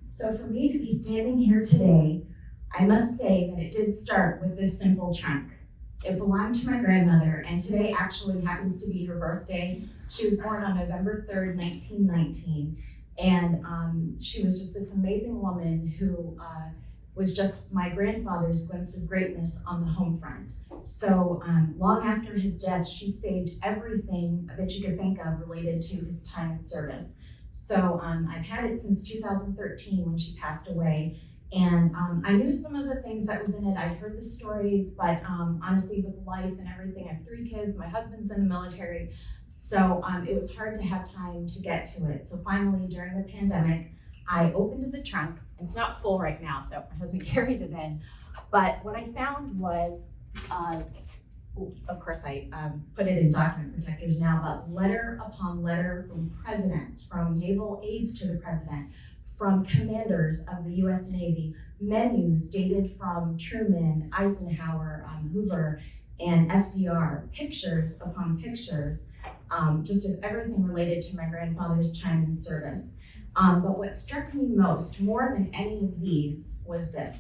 So for me to be standing here today, I must say that it did start with this simple trunk. It belonged to my grandmother, and today actually happens to be her birthday. She was born on November 3rd, 1919, and she was just this amazing woman who was just my grandfather's glimpse of greatness on the home front. So long after his death, she saved everything that you could think of related to his time in service. So I've had it since 2013 when she passed away. And I knew some of the things that was in it. I'd heard the stories, but honestly, with life and everything, I have 3 kids, my husband's in the military. So it was hard to have time to get to it. So finally, during the pandemic, I opened the trunk. It's not full right now, so my husband carried it in. But what I found was, of course, I put it in document protectors now, but letter upon letter from presidents, from naval aides to the president, from commanders of the US Navy, menus dated from Truman, Eisenhower, Hoover, and FDR, pictures upon pictures, just of everything related to my grandfather's time in service. But what struck me most, more than any of these, was this.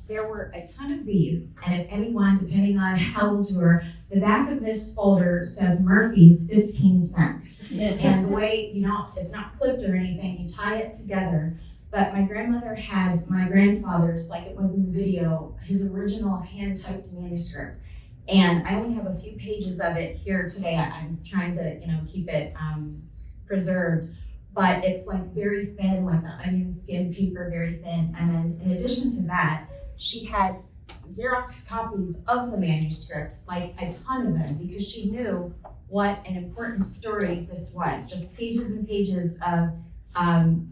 There were a ton of these, and if anyone, depending on how old you are, the back of this folder says Murphy's 15 cents. And the way, it's not clipped or anything, you tie it together. But my grandmother had my grandfather's, like it was in the video, his original hand-typed manuscript. And I only have a few pages of it here today. I'm trying to, keep it preserved. But it's like very thin, like the onion skin paper, very thin. And then in addition to that, she had Xerox copies of the manuscript, like a ton of them, because she knew what an important story this was. Just pages and pages of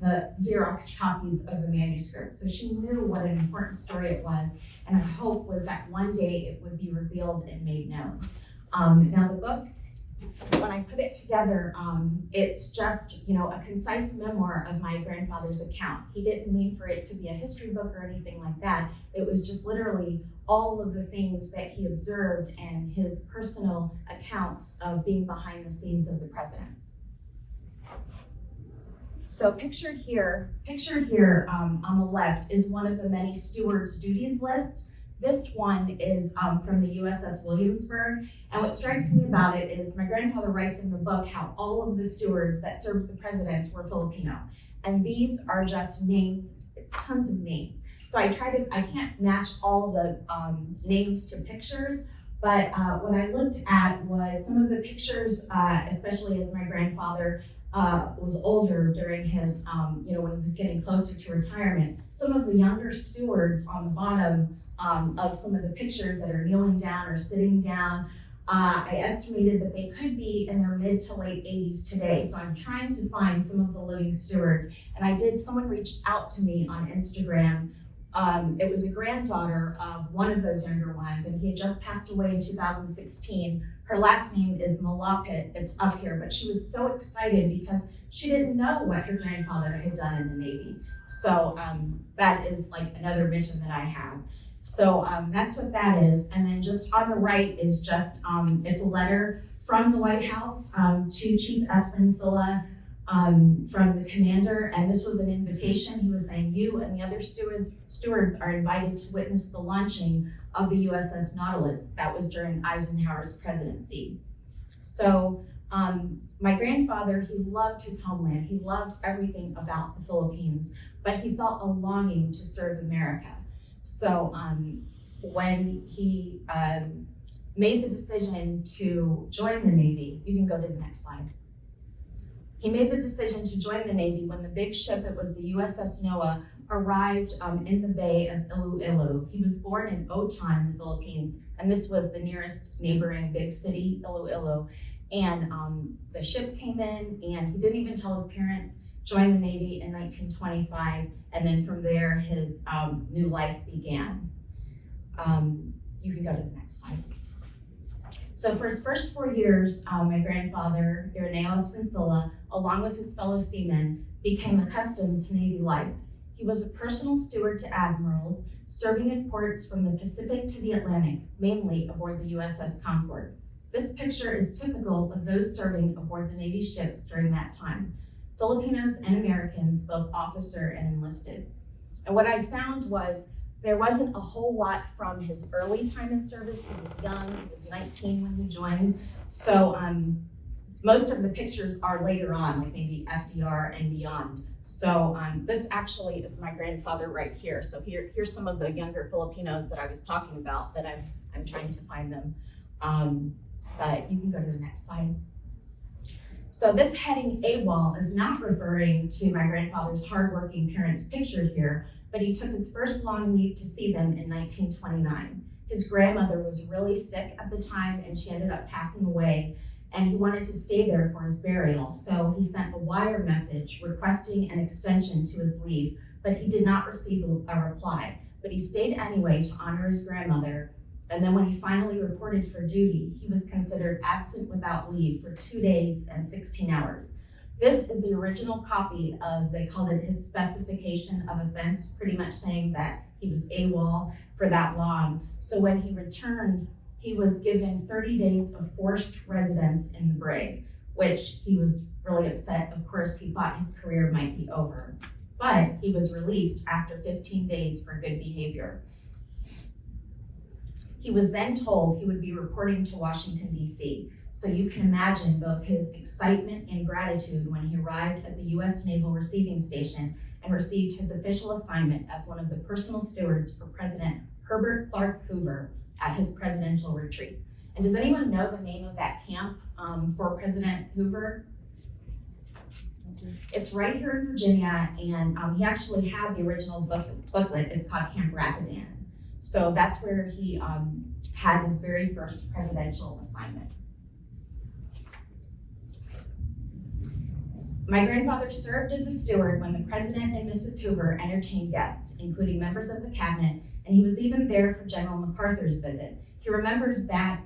the Xerox copies of the manuscript. So she knew what an important story it was. And her hope was that one day it would be revealed and made known. Now the book, when I put it together, it's just, a concise memoir of my grandfather's account. He didn't mean for it to be a history book or anything like that. It was just literally all of the things that he observed and his personal accounts of being behind the scenes of the presidents. So pictured here on the left is one of the many stewards' duties lists. This one is from the USS Williamsburg. And what strikes me about it is my grandfather writes in the book how all of the stewards that served the presidents were Filipino. And these are just names, tons of names. So I can't match all the names to pictures, but what I looked at was some of the pictures, especially as my grandfather was older during his, when he was getting closer to retirement. Some of the younger stewards on the bottom of some of the pictures that are kneeling down or sitting down, I estimated that they could be in their mid to late 80s today. So I'm trying to find some of the living stewards. And someone reached out to me on Instagram. It was a granddaughter of one of those younger ones, and he had just passed away in 2016. Her last name is Malapit, it's up here, but she was so excited because she didn't know what her grandfather had done in the Navy. So that is like another mission that I have. So that's what that is. And then just on the right is just, it's a letter from the White House to Chief Esperancilla from the commander, and this was an invitation. He was saying, you and the other stewards are invited to witness the launching of the USS Nautilus. That was during Eisenhower's presidency. So my grandfather, he loved his homeland. He loved everything about the Philippines, but he felt a longing to serve America. So when he made the decision to join the Navy, you can go to the next slide. He made the decision to join the Navy when the big ship, it was the USS Noah, arrived in the Bay of Iloilo. He was born in Otan in the Philippines, and this was the nearest neighboring big city, Iloilo. And the ship came in, and he didn't even tell his parents, joined the Navy in 1925, and then from there, his new life began. You can go to the next slide. So for his first 4 years, my grandfather, Irineo Esperancilla, along with his fellow seamen, became accustomed to Navy life. He was a personal steward to admirals, serving in ports from the Pacific to the Atlantic, mainly aboard the USS Concord. This picture is typical of those serving aboard the Navy ships during that time. Filipinos and Americans, both officer and enlisted. And what I found was there wasn't a whole lot from his early time in service. He was young, he was 19 when he joined. So most of the pictures are later on, like maybe FDR and beyond. So this actually is my grandfather right here. So here's some of the younger Filipinos that I was talking about that I'm trying to find them. But you can go to the next slide. So this heading AWOL is not referring to my grandfather's hardworking parents pictured here, but he took his first long leave to see them in 1929. His grandmother was really sick at the time, and she ended up passing away, and he wanted to stay there for his burial. So he sent a wire message requesting an extension to his leave, but he did not receive a reply. But he stayed anyway to honor his grandmother. And then when he finally reported for duty, he was considered absent without leave for 2 days and 16 hours. This is the original copy of, they called it his specification of offense, pretty much saying that he was AWOL for that long. So when he returned, he was given 30 days of forced residence in the brig, which he was really upset. Of course, he thought his career might be over, but he was released after 15 days for good behavior. He was then told he would be reporting to Washington, D.C. So you can imagine both his excitement and gratitude when he arrived at the U.S. Naval Receiving Station and received his official assignment as one of the personal stewards for President Herbert Clark Hoover at his presidential retreat. And does anyone know the name of that camp for President Hoover? It's right here in Virginia, and he actually had the original booklet. It's called Camp Rapidan. So that's where he had his very first presidential assignment. My grandfather served as a steward when the President and Mrs. Hoover entertained guests, including members of the cabinet, and he was even there for General MacArthur's visit. He remembers that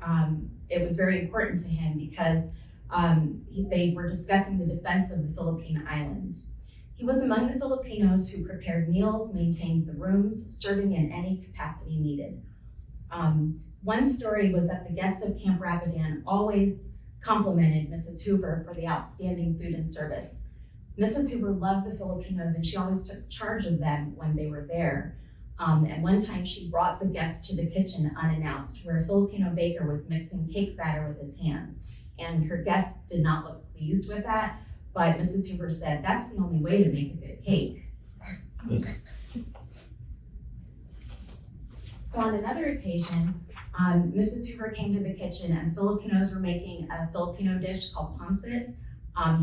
it was very important to him because they were discussing the defense of the Philippine Islands. He was among the Filipinos who prepared meals, maintained the rooms, serving in any capacity needed. One story was that the guests of Camp Rapidan always complimented Mrs. Hoover for the outstanding food and service. Mrs. Hoover loved the Filipinos, and she always took charge of them when they were there. And one time she brought the guests to the kitchen unannounced, where a Filipino baker was mixing cake batter with his hands. And her guests did not look pleased with that, but Mrs. Hoover said, "That's the only way to make a good cake." So on another occasion, Mrs. Hoover came to the kitchen, and Filipinos were making a Filipino dish called pancit.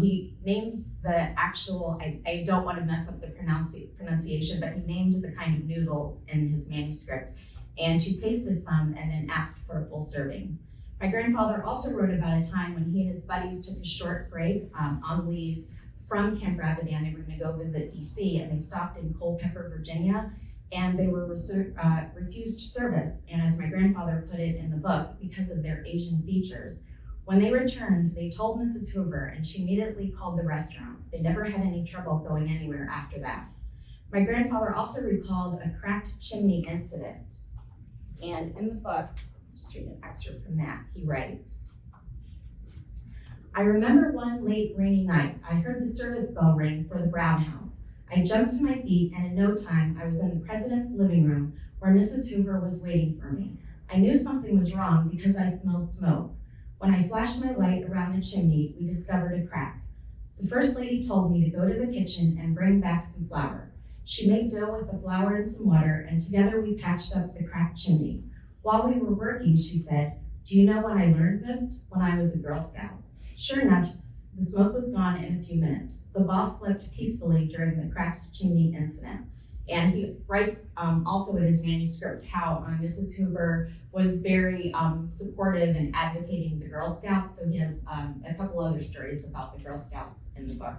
He named the actual, I don't want to mess up the pronunciation, but he named the kind of noodles in his manuscript. And she tasted some and then asked for a full serving. My grandfather also wrote about a time when he and his buddies took a short break on leave from Camp Rapidan. They were going to go visit DC, and they stopped in Culpeper, Virginia, and they were refused service. And as my grandfather put it in the book, because of their Asian features. When they returned, they told Mrs. Hoover, and she immediately called the restaurant. They never had any trouble going anywhere after that. My grandfather also recalled a cracked chimney incident. And in the book, just read an excerpt from that, he writes, I remember one late rainy night, I heard the service bell ring for the Brown House. I jumped to my feet, and in no time, I was in the president's living room where Mrs. Hoover was waiting for me. I knew something was wrong because I smelled smoke. When I flashed my light around the chimney, we discovered a crack. The First Lady told me to go to the kitchen and bring back some flour. She made dough with the flour and some water, and together we patched up the cracked chimney. While we were working, she said, "Do you know when I learned this? When I was a Girl Scout." Sure enough, the smoke was gone in a few minutes. The boss slept peacefully during the cracked chimney incident. And he writes also in his manuscript how Mrs. Hoover was very supportive and advocating the Girl Scouts. So he has a couple other stories about the Girl Scouts in the book.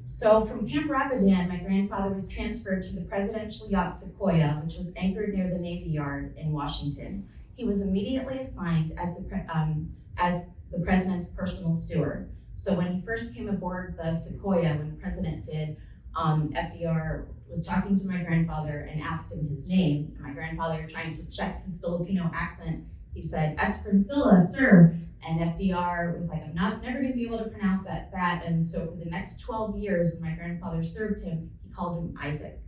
So from Camp Rapidan, my grandfather was transferred to the presidential yacht Sequoia, which was anchored near the Navy Yard in Washington. He was immediately assigned as the president's personal steward. So when he first came aboard the Sequoia, when the president did, FDR was talking to my grandfather and asked him his name. And my grandfather, trying to check his Filipino accent, he said, "Esperancilla, sir." And FDR was like, never gonna be able to pronounce that. And so for the next 12 years, when my grandfather served him, he called him Isaac.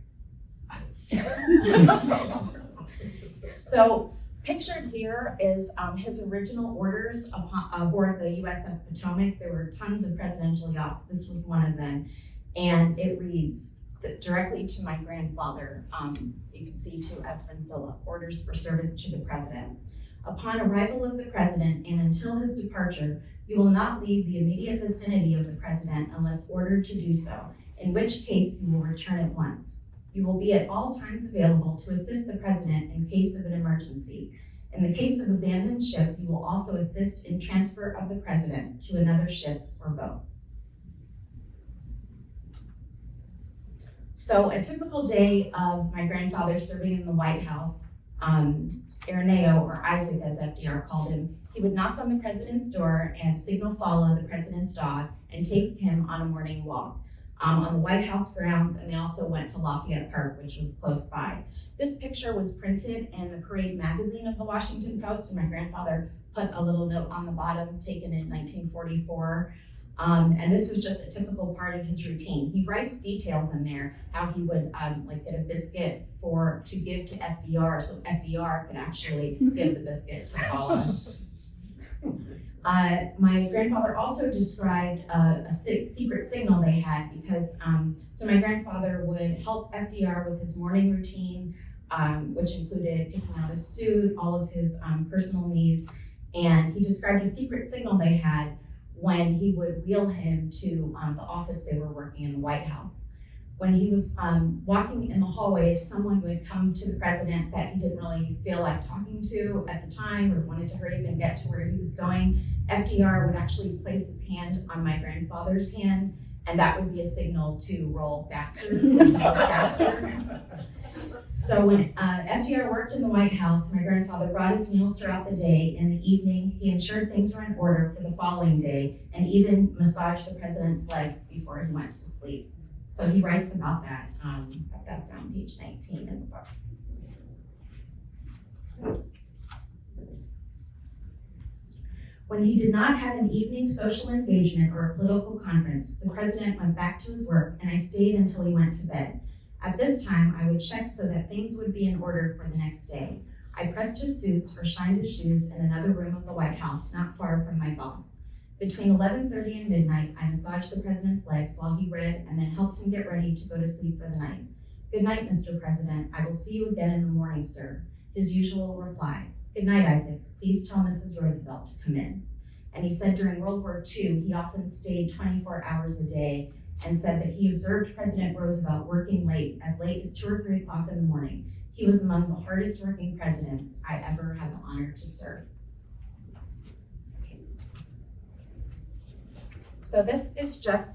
So pictured here is his original orders aboard the USS Potomac. There were tons of presidential yachts. This was one of them. And it reads directly to my grandfather, you can see to Esperancilla, orders for service to the president. Upon arrival of the president and until his departure, you will not leave the immediate vicinity of the president unless ordered to do so, in which case you will return at once. You will be at all times available to assist the president in case of an emergency. In the case of abandoned ship, you will also assist in transfer of the president to another ship or boat. So a typical day of my grandfather serving in the White House, Irineo, or Isaac as FDR called him, he would knock on the president's door and signal follow the president's dog and take him on a morning walk on the White House grounds, and they also went to Lafayette Park, which was close by. This picture was printed in the Parade magazine of the Washington Post, and my grandfather put a little note on the bottom, taken in 1944. And this was just a typical part of his routine. He writes details in there, how he would get a biscuit to give to FDR, so FDR could actually give the biscuit to Paula. My grandfather also described a secret signal they had because, so my grandfather would help FDR with his morning routine, which included picking out a suit, all of his personal needs, and he described a secret signal they had when he would wheel him to the office they were working in the White House. When he was walking in the hallway, someone would come to the president that he didn't really feel like talking to at the time or wanted to hurry up and get to where he was going. FDR would actually place his hand on my grandfather's hand, and that would be a signal to roll faster. So when FDR worked in the White House, my grandfather brought his meals throughout the day. In the evening, he ensured things were in order for the following day and even massaged the president's legs before he went to sleep. So he writes about that. That's on page 19 in the book. Oops. When he did not have an evening social engagement or a political conference, the president went back to his work and I stayed until he went to bed. At this time, I would check so that things would be in order for the next day. I pressed his suits or shined his shoes in another room of the White House, not far from my boss. Between 11:30 and midnight, I massaged the president's legs while he read and then helped him get ready to go to sleep for the night. "Good night, Mr. President. I will see you again in the morning, sir." His usual reply. "Good night, Isaac. Please tell Mrs. Roosevelt to come in." And he said during World War II, he often stayed 24 hours a day and said that he observed President Roosevelt working late as 2 or 3 o'clock in the morning. He was among the hardest working presidents I ever had the honor to serve. Okay. So this is just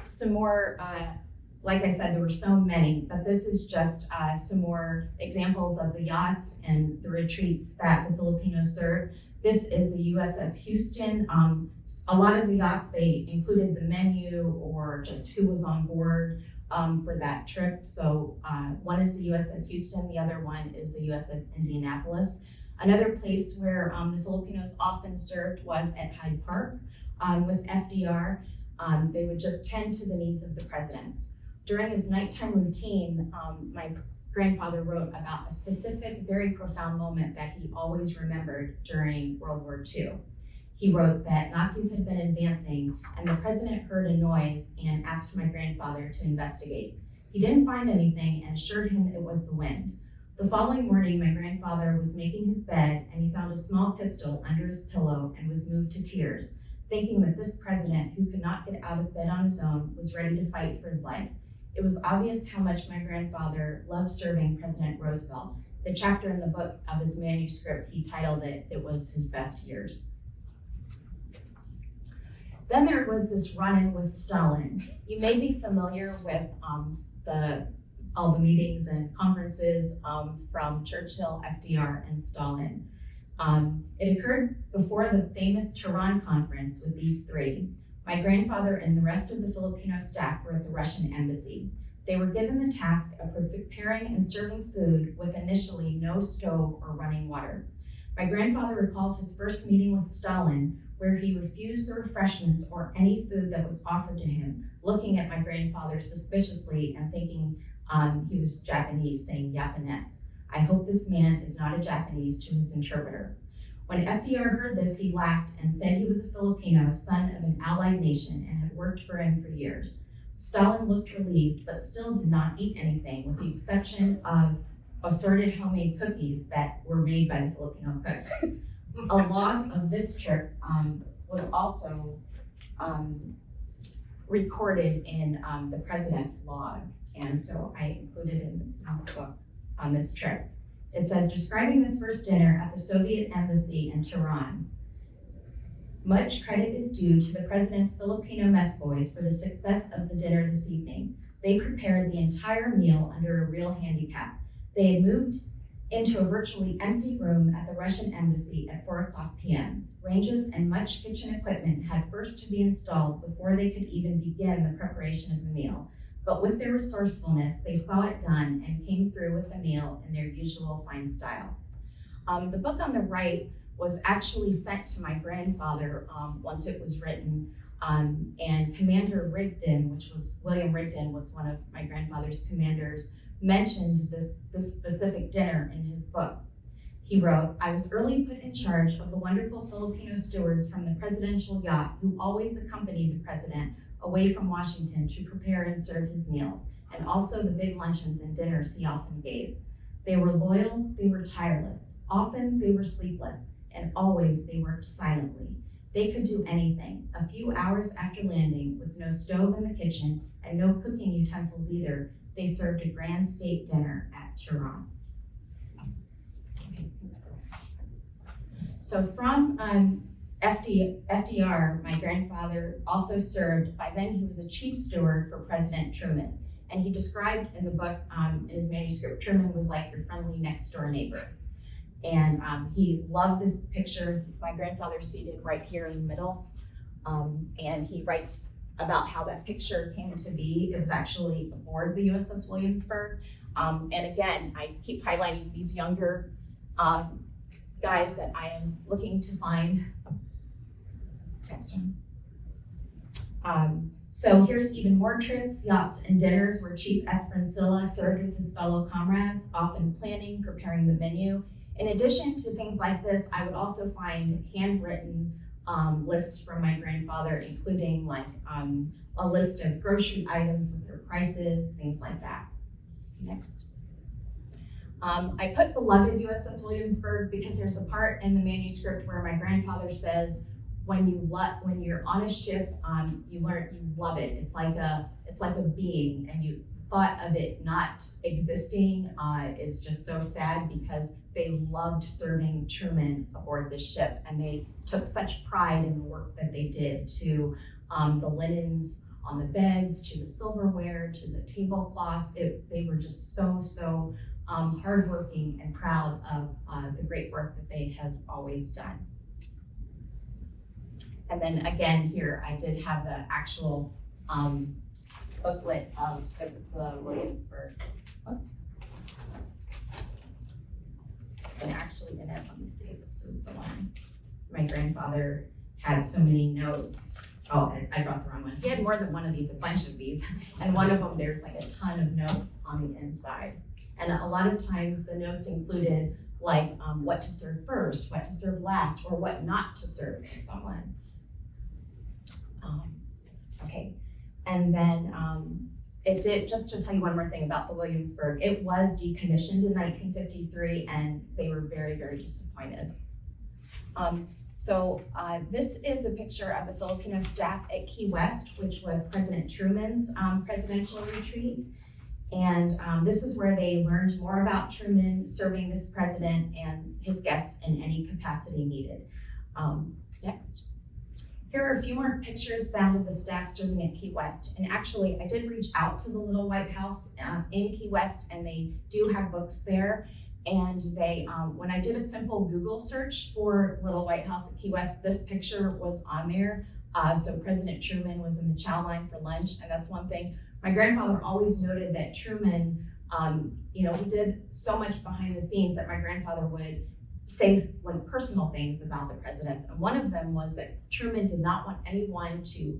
some more, like I said, there were so many, but this is just some more examples of the yachts and the retreats that the Filipinos served. This is the USS Houston. A lot of the yachts, they included the menu or just who was on board for that trip. So one is the USS Houston, the other one is the USS Indianapolis. Another place where the Filipinos often served was at Hyde Park with FDR. They would just tend to the needs of the presidents. During his nighttime routine, my grandfather wrote about a specific, very profound moment that he always remembered during World War II. He wrote that Nazis had been advancing and the president heard a noise and asked my grandfather to investigate. He didn't find anything and assured him it was the wind. The following morning, my grandfather was making his bed and he found a small pistol under his pillow and was moved to tears, thinking that this president, who could not get out of bed on his own, was ready to fight for his life. It was obvious how much my grandfather loved serving President Roosevelt. The chapter in the book of his manuscript, he titled it, "It was his best years." Then there was this run-in with Stalin. You may be familiar with all the meetings and conferences from Churchill, FDR, and Stalin. It occurred before the famous Tehran conference with these three. My grandfather and the rest of the Filipino staff were at the Russian embassy. They were given the task of preparing and serving food with initially no stove or running water. My grandfather recalls his first meeting with Stalin, where he refused the refreshments or any food that was offered to him, looking at my grandfather suspiciously and thinking he was Japanese, saying Japanese. I hope this man is not a Japanese, to his interpreter. When FDR heard this, he laughed and said he was a Filipino, son of an allied nation, and had worked for him for years. Stalin looked relieved, but still did not eat anything, with the exception of assorted homemade cookies that were made by the Filipino cooks. A log of this trip was also recorded in the president's log, and so I included it in the book on this trip. It says, describing this first dinner at the Soviet embassy in Tehran, much credit is due to the president's Filipino mess boys for the success of the dinner this evening. They prepared the entire meal under a real handicap. They had moved into a virtually empty room at the Russian embassy at 4:00 p.m. Ranges and much kitchen equipment had first to be installed before they could even begin the preparation of the meal. But with their resourcefulness, they saw it done and came through with the meal in their usual fine style. The book on the right was actually sent to my grandfather once it was written, and Commander Rigdon, William Rigdon was one of my grandfather's commanders, mentioned this specific dinner in his book. He wrote, I was early put in charge of the wonderful Filipino stewards from the presidential yacht who always accompanied the president away from Washington to prepare and serve his meals, and also the big luncheons and dinners he often gave. They were loyal, they were tireless, often they were sleepless, and always they worked silently. They could do anything. A few hours after landing, with no stove in the kitchen and no cooking utensils either, they served a grand state dinner at Tehran. So from FDR, my grandfather also served, by then he was a chief steward for President Truman. And he described in the book, in his manuscript, Truman was like your friendly next door neighbor. And he loved this picture. My grandfather's seated right here in the middle. And he writes about how that picture came to be. It was actually aboard the USS Williamsburg. And again, I keep highlighting these younger guys that I am looking to find. Next one. So here's even more trips, yachts, and dinners where Chief Esperancilla served with his fellow comrades, often planning, preparing the menu. In addition to things like this, I would also find handwritten lists from my grandfather, including like a list of grocery items with their prices, things like that. Next. I put beloved USS Williamsburg because there's a part in the manuscript where my grandfather says, when you're on a ship, you love it. It's like a being, and you thought of it not existing is just so sad because they loved serving Truman aboard the ship, and they took such pride in the work that they did, to the linens on the beds, to the silverware, to the tablecloths. They were just so hardworking and proud of the great work that they have always done. And then again here, I did have the actual booklet of the Williamsburg. Oops. And actually it minute. Let me see if this is the one. My grandfather had so many notes. Oh, I brought the wrong one. He had more than one of these, a bunch of these. And one of them, there's like a ton of notes on the inside. And a lot of times the notes included like what to serve first, what to serve last, or what not to serve to someone. Okay, and then it did, just to tell you one more thing about the Williamsburg, it was decommissioned in 1953 and they were very, very disappointed. This is a picture of the Filipino staff at Key West, which was President Truman's presidential retreat. And this is where they learned more about Truman serving this president and his guests in any capacity needed. Next. Here are a few more pictures found of the staff serving at Key West. And actually, I did reach out to the Little White House in Key West, and they do have books there. And they, when I did a simple Google search for Little White House at Key West, this picture was on there. So President Truman was in the chow line for lunch, and that's one thing. My grandfather always noted that Truman, he did so much behind the scenes that my grandfather would say like personal things about the presidents. And one of them was that Truman did not want anyone to,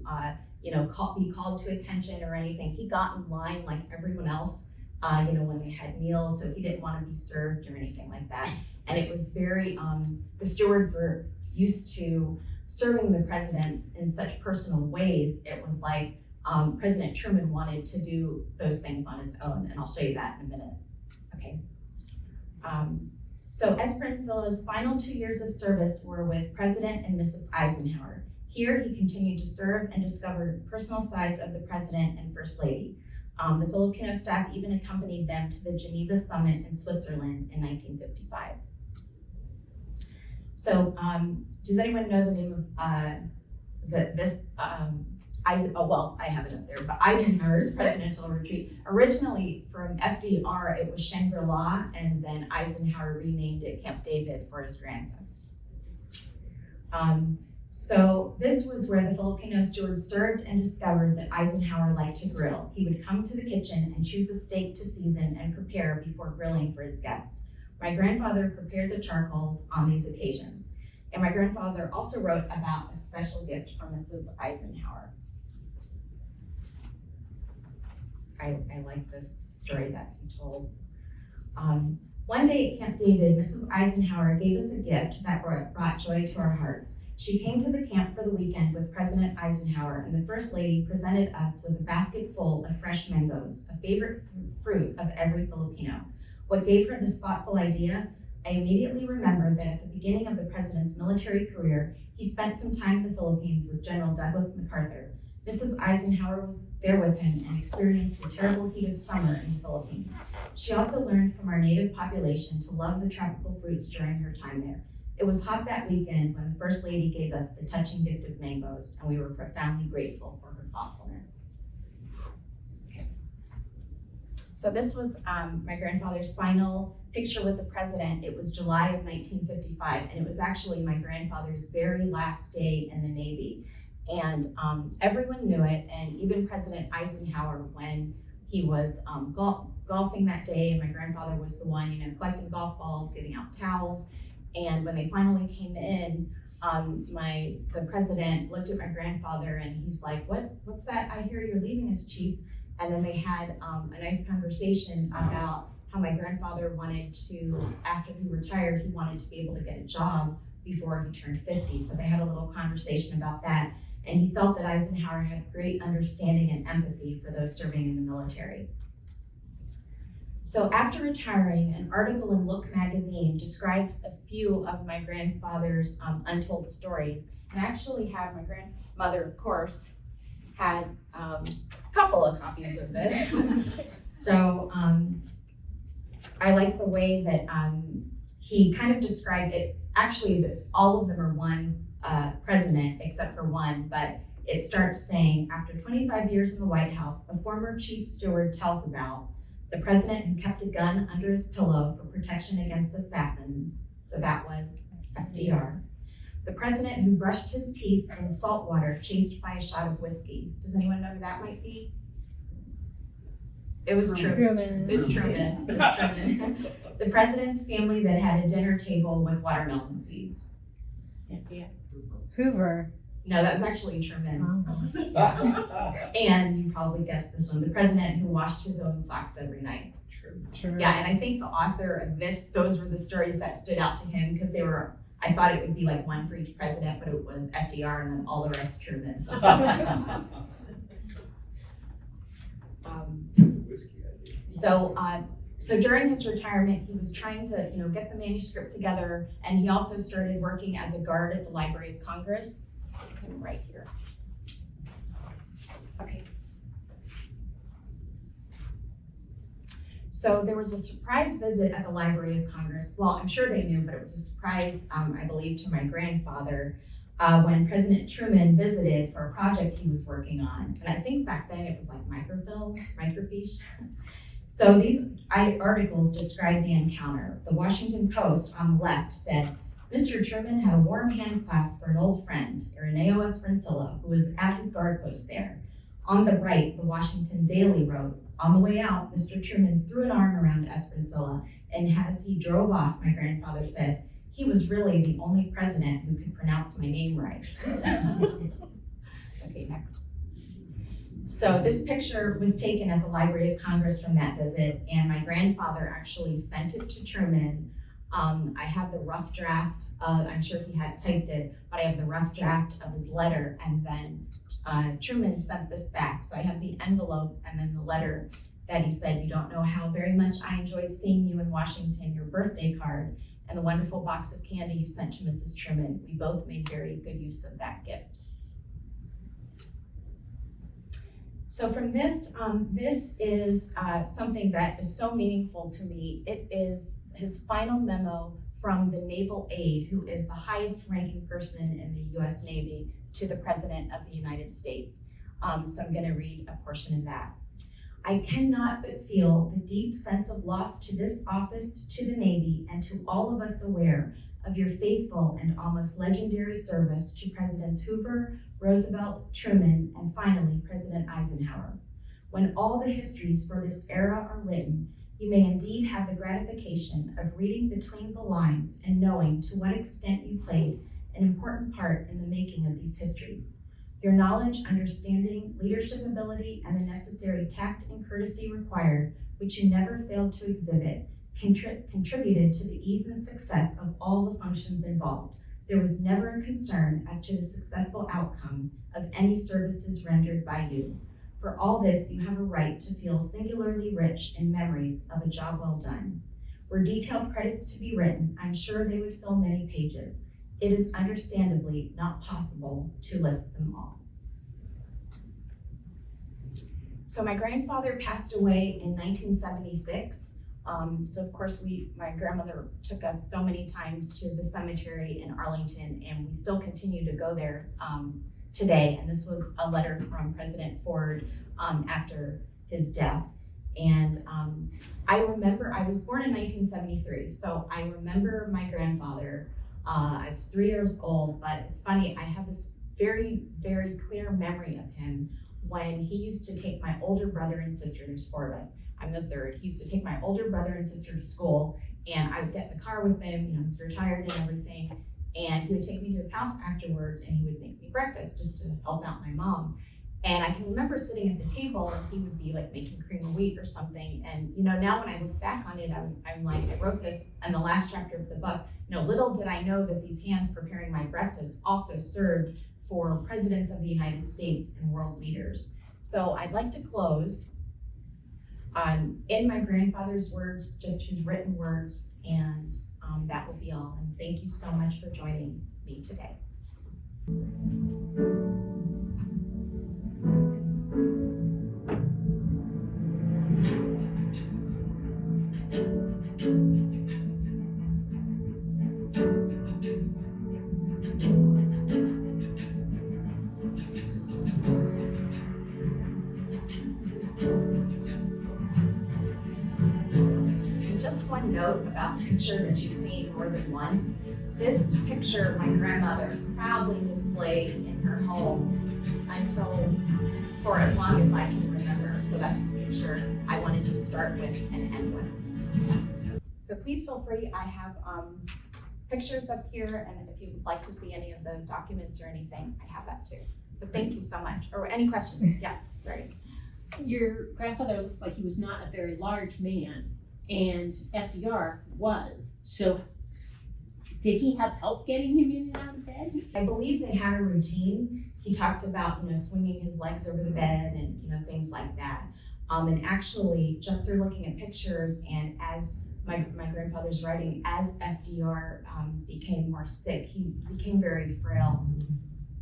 be called to attention or anything. He got in line like everyone else, when they had meals, so he didn't want to be served or anything like that. And it was very, the stewards were used to serving the presidents in such personal ways. It was like President Truman wanted to do those things on his own, and I'll show you that in a minute. Okay. So Esperancilla's final 2 years of service were with President and Mrs. Eisenhower. Here he continued to serve and discovered personal sides of the President and First Lady. The Filipino staff even accompanied them to the Geneva Summit in Switzerland in 1955. So does anyone know the name of I have it up there, but Eisenhower's presidential retreat. Originally from FDR, it was Shangri-La, and then Eisenhower renamed it Camp David for his grandson. So this was where the Filipino stewards served and discovered that Eisenhower liked to grill. He would come to the kitchen and choose a steak to season and prepare before grilling for his guests. My grandfather prepared the charcoals on these occasions. And my grandfather also wrote about a special gift from Mrs. Eisenhower. I like this story that he told. One day at Camp David, Mrs. Eisenhower gave us a gift that brought joy to our hearts. She came to the camp for the weekend with President Eisenhower, and the First Lady presented us with a basket full of fresh mangoes, a favorite fruit of every Filipino. What gave her this thoughtful idea? I immediately remembered that at the beginning of the president's military career, he spent some time in the Philippines with General Douglas MacArthur. Mrs. Eisenhower was there with him and experienced the terrible heat of summer in the Philippines. She also learned from our native population to love the tropical fruits during her time there. It was hot that weekend when the First Lady gave us the touching gift of mangoes, and we were profoundly grateful for her thoughtfulness. Okay. So this was my grandfather's final picture with the president. It was July of 1955, and it was actually my grandfather's very last day in the Navy. And everyone knew it, and even President Eisenhower, when he was golfing that day, and my grandfather was the one, collecting golf balls, giving out towels. And when they finally came in, the president looked at my grandfather and he's like, what's that? I hear you're leaving us, Chief. And then they had a nice conversation about how my grandfather wanted to, after he retired, he wanted to be able to get a job before he turned 50. So they had a little conversation about that. And he felt that Eisenhower had great understanding and empathy for those serving in the military. So after retiring, an article in Look magazine describes a few of my grandfather's untold stories. And I actually have my grandmother, of course, had a couple of copies of this. So I like the way that he kind of described it. Actually, all of them are one president except for one, but it starts saying, after 25 years in the White House, a former chief steward tells about the president who kept a gun under his pillow for protection against assassins. So that was FDR. The president who brushed his teeth in salt water chased by a shot of whiskey. Does anyone know who that might be? It was Truman. It was Truman. It was Truman. The president's family that had a dinner table with watermelon seeds. Yeah. Hoover. No, that was actually Truman. And you probably guessed this one, the president who washed his own socks every night. True. Yeah, and I think the author of this, those were the stories that stood out to him because they were, I thought it would be like one for each president, but it was FDR and then all the rest Truman. So during his retirement, he was trying to, get the manuscript together, and he also started working as a guard at the Library of Congress. It's him right here. Okay. So there was a surprise visit at the Library of Congress. Well, I'm sure they knew, but it was a surprise, I believe, to my grandfather when President Truman visited for a project he was working on. And I think back then it was like microfiche. So these articles describe the encounter. The Washington Post on the left said, Mr. Truman had a warm hand clasp for an old friend, Irineo Esperancilla, who was at his guard post there. On the right, the Washington Daily wrote, on the way out, Mr. Truman threw an arm around Esperancilla, and as he drove off, my grandfather said, he was really the only president who could pronounce my name right. Okay, next. So this picture was taken at the Library of Congress from that visit, and my grandfather actually sent it to Truman. I have the rough draft, I'm sure he had typed it, but I have the rough draft of his letter, and then Truman sent this back. So I have the envelope and then the letter that he said, you don't know how very much I enjoyed seeing you in Washington, your birthday card, and the wonderful box of candy you sent to Mrs. Truman. We both made very good use of that gift. So from this, this is something that is so meaningful to me. It is his final memo from the naval aide, who is the highest ranking person in the US Navy, to the President of the United States. So I'm gonna read a portion of that. I cannot but feel the deep sense of loss to this office, to the Navy, and to all of us aware of your faithful and almost legendary service to Presidents Hoover, Roosevelt, Truman, and finally, President Eisenhower. When all the histories for this era are written, you may indeed have the gratification of reading between the lines and knowing to what extent you played an important part in the making of these histories. Your knowledge, understanding, leadership ability, and the necessary tact and courtesy required, which you never failed to exhibit, contributed to the ease and success of all the functions involved. There was never a concern as to the successful outcome of any services rendered by you. For all this, you have a right to feel singularly rich in memories of a job well done. Were detailed credits to be written, I'm sure they would fill many pages. It is understandably not possible to list them all. So my grandfather passed away in 1976. So of course my grandmother took us so many times to the cemetery in Arlington, and we still continue to go there today. And this was a letter from President Ford after his death. And I remember, I was born in 1973, so I remember my grandfather. I was 3 years old, but it's funny, I have this very, very clear memory of him when he used to take my older brother and sister, there's 4 of us, I'm the third. He used to take my older brother and sister to school, and I would get in the car with him, he's retired and everything, and he would take me to his house afterwards, and he would make me breakfast just to help out my mom. And I can remember sitting at the table, and he would be like making cream of wheat or something. And now when I look back on it, I'm like, I wrote this in the last chapter of the book. Little did I know that these hands preparing my breakfast also served for presidents of the United States and world leaders. So I'd like to close in my grandfather's words, just his written words, and that will be all. And thank you so much for joining me today. Just one note about the picture that you've seen more than once. This picture my grandmother proudly displayed in her home until for as long as I can remember. So that's the picture I wanted to start with and end with. So please feel free. I have pictures up here, and if you would like to see any of the documents or anything, I have that too. So thank you so much. Or any questions? Yes, sorry. Your grandfather looks like he was not a very large man, and FDR was. So did he have help getting him in and out of bed? I believe they had a routine. He talked about, swinging his legs over the bed and, things like that. And actually, just through looking at pictures and as my grandfather's writing, as FDR became more sick, he became very frail,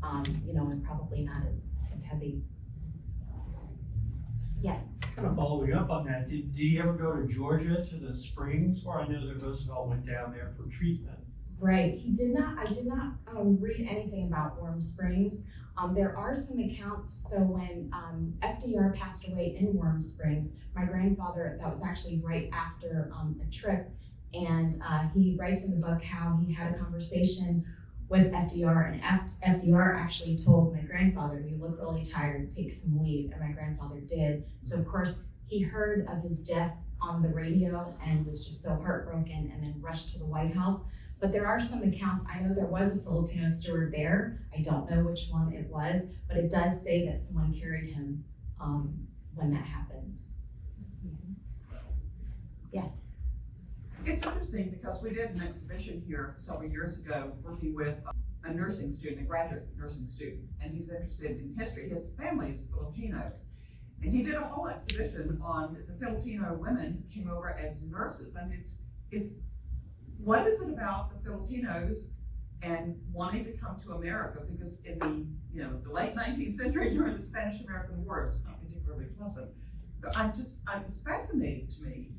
and probably not as heavy. Yes. Kind of following up on that, did he ever go to Georgia to the Springs? Or I know that Roosevelt went down there for treatment. Right, he did not, I did not read anything about Warm Springs. There are some accounts, so when FDR passed away in Warm Springs, my grandfather, that was actually right after a trip, and he writes in the book how he had a conversation with FDR, and FDR actually told my grandfather, "You look really tired, take some leave," and my grandfather did. So of course, he heard of his death on the radio and was just so heartbroken and then rushed to the White House. But there are some accounts, I know there was a Filipino steward there, I don't know which one it was, but it does say that someone carried him when that happened. Yes. It's interesting because we did an exhibition here several years ago working with a nursing student, a graduate nursing student, and he's interested in history. His family is Filipino. And he did a whole exhibition on the Filipino women who came over as nurses. And it's what is it about the Filipinos and wanting to come to America? Because in the late 19th century during the Spanish-American War, it was not particularly pleasant. So it's fascinating to me.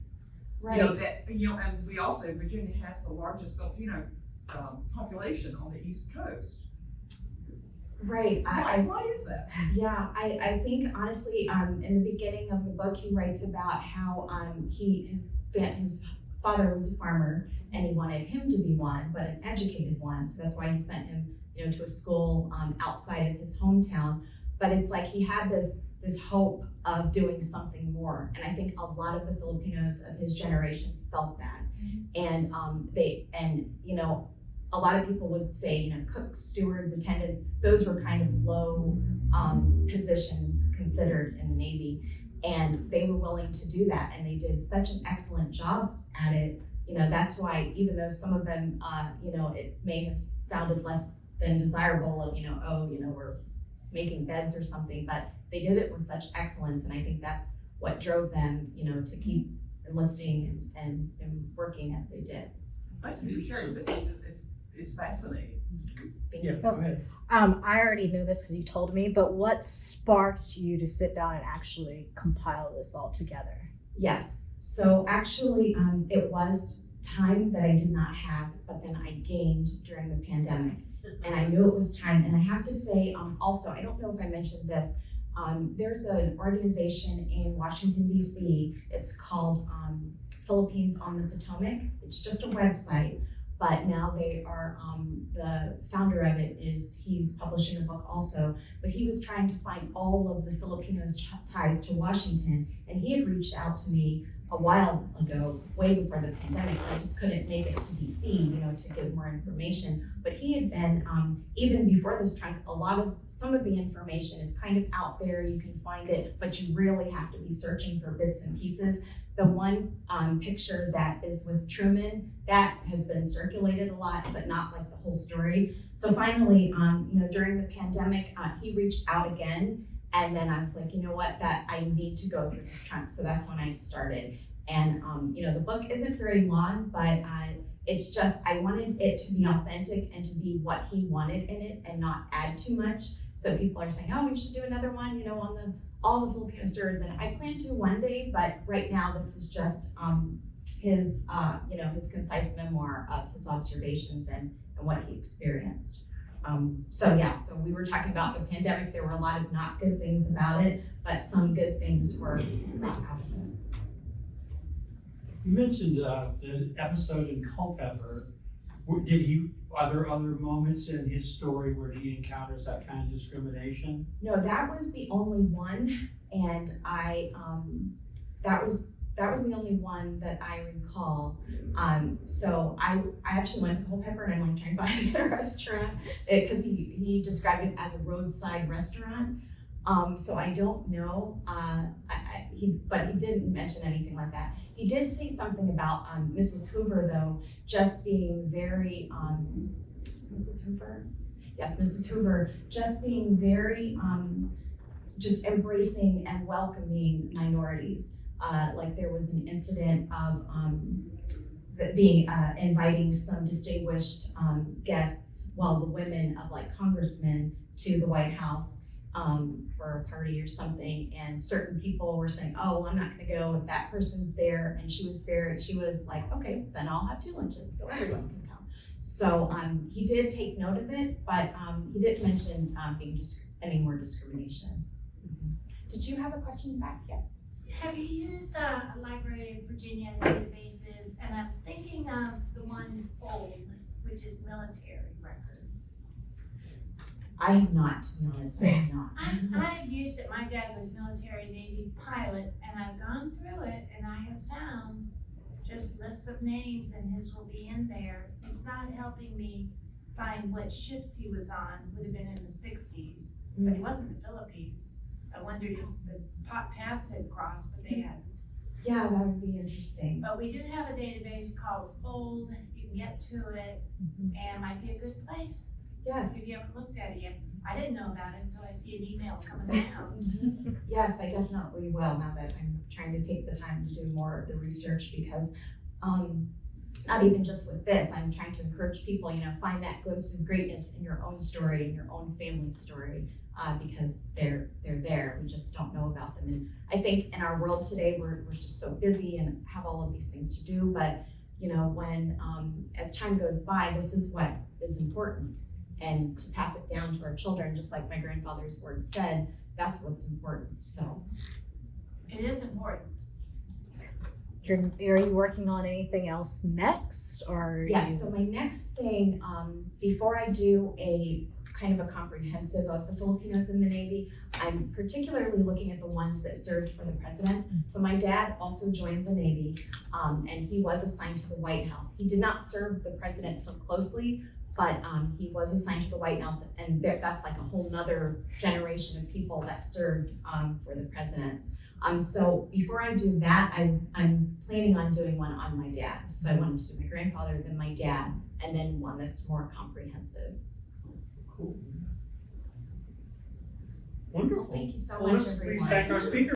Right. And we also, Virginia has the largest Filipino population on the East Coast. Right. Why is that? Yeah, I think honestly, in the beginning of the book, he writes about how his father was a farmer and he wanted him to be one, but an educated one. So that's why he sent him, to a school outside of his hometown. But it's like he had this hope of doing something more, and I think a lot of the Filipinos of his generation felt that, and a lot of people would say, cooks, stewards, attendants, those were kind of low positions considered in the Navy, and they were willing to do that, and they did such an excellent job at it. That's why, even though some of them, it may have sounded less than desirable of, we're making beds or something, but they did it with such excellence, and I think that's what drove them, to keep enlisting and working as they did. Thank you for sharing this. It's fascinating. Yeah, go ahead. I already know this because you told me, but what sparked you to sit down and actually compile this all together? Yes, so actually, it was time that I did not have, but then I gained during the pandemic. And I knew it was time, and I have to say, also, I don't know if I mentioned this, there's an organization in Washington, D.C., it's called Philippines on the Potomac. It's just a website, but now they are, the founder of it he's publishing a book also, but he was trying to find all of the Filipinos' ties to Washington, and he had reached out to me a while ago, way before the pandemic. I just couldn't make it to DC, to give more information. But he had been, even before this trunk, some of the information is kind of out there. You can find it, but you really have to be searching for bits and pieces. The one picture that is with Truman, that has been circulated a lot, but not like the whole story. So finally, during the pandemic, he reached out again. And then I was like, that I need to go through this trunk. So that's when I started. And, the book isn't very long, but it's just, I wanted it to be authentic and to be what he wanted in it and not add too much. So people are saying, oh, we should do another one, on all the Filipino stewards. And I plan to one day, but right now this is just his concise memoir of his observations and what he experienced. So we were talking about the pandemic. There were a lot of not good things about it, but some good things were not out of it. You mentioned the episode in Culpeper. Are there other moments in his story where he encounters that kind of discrimination? No, that was the only one, and that was the only one that I recall. So I actually went to Culpeper and I want to try and find a restaurant because he described it as a roadside restaurant. So I don't know. But he didn't mention anything like that. He did say something about Mrs. Hoover though, just being very Mrs. Hoover. Yes, Mrs. Hoover, just being very just embracing and welcoming minorities. Like there was an incident of inviting some distinguished guests, well, the women of like congressmen to the White House for a party or something, and certain people were saying, "Oh, well, I'm not going to go if that person's there." And she was like, "Okay, then I'll have 2 lunches, so everyone can come." So he did take note of it, but he didn't mention any more discrimination. Did you have a question back? Yes. Have you used Library of Virginia databases? And I'm thinking of the one Fold, which is military records. I have not, to be honest. I have not. I've used it. My dad was military Navy pilot, and I've gone through it, and I have found just lists of names, and his will be in there. It's not helping me find what ships he was on. Would have been in the 60s, but he wasn't in the Philippines. I wondered if the paths had crossed, but they hadn't. Yeah, that would be interesting. But we do have a database called Fold. You can get to it, and it might be a good place. Yes. If you haven't looked at it yet. I didn't know about it until I see an email coming down. Yes, I definitely will now that I'm trying to take the time to do more of the research because not even just with this, I'm trying to encourage people, find that glimpse of greatness in your own story, in your own family story, because they're there. We just don't know about them. And I think in our world today, we're just so busy and have all of these things to do. But when as time goes by, this is what is important, and to pass it down to our children, just like my grandfather's word said, that's what's important. So It is important. Are you working on anything else next, or? yes. So my next thing, before I do a kind of a comprehensive of the Filipinos in the Navy, I'm particularly looking at the ones that served for the presidents. So my dad also joined the Navy, and he was assigned to the White House. He did not serve the president so closely, but he was assigned to the White House, and that's like a whole nother generation of people that served for the presidents. So before I do that, I'm planning on doing one on my dad. So I wanted to do my grandfather, then my dad, and then one that's more comprehensive. Cool. Wonderful. Thank you so Well, much, let's please everyone. thank our speakers.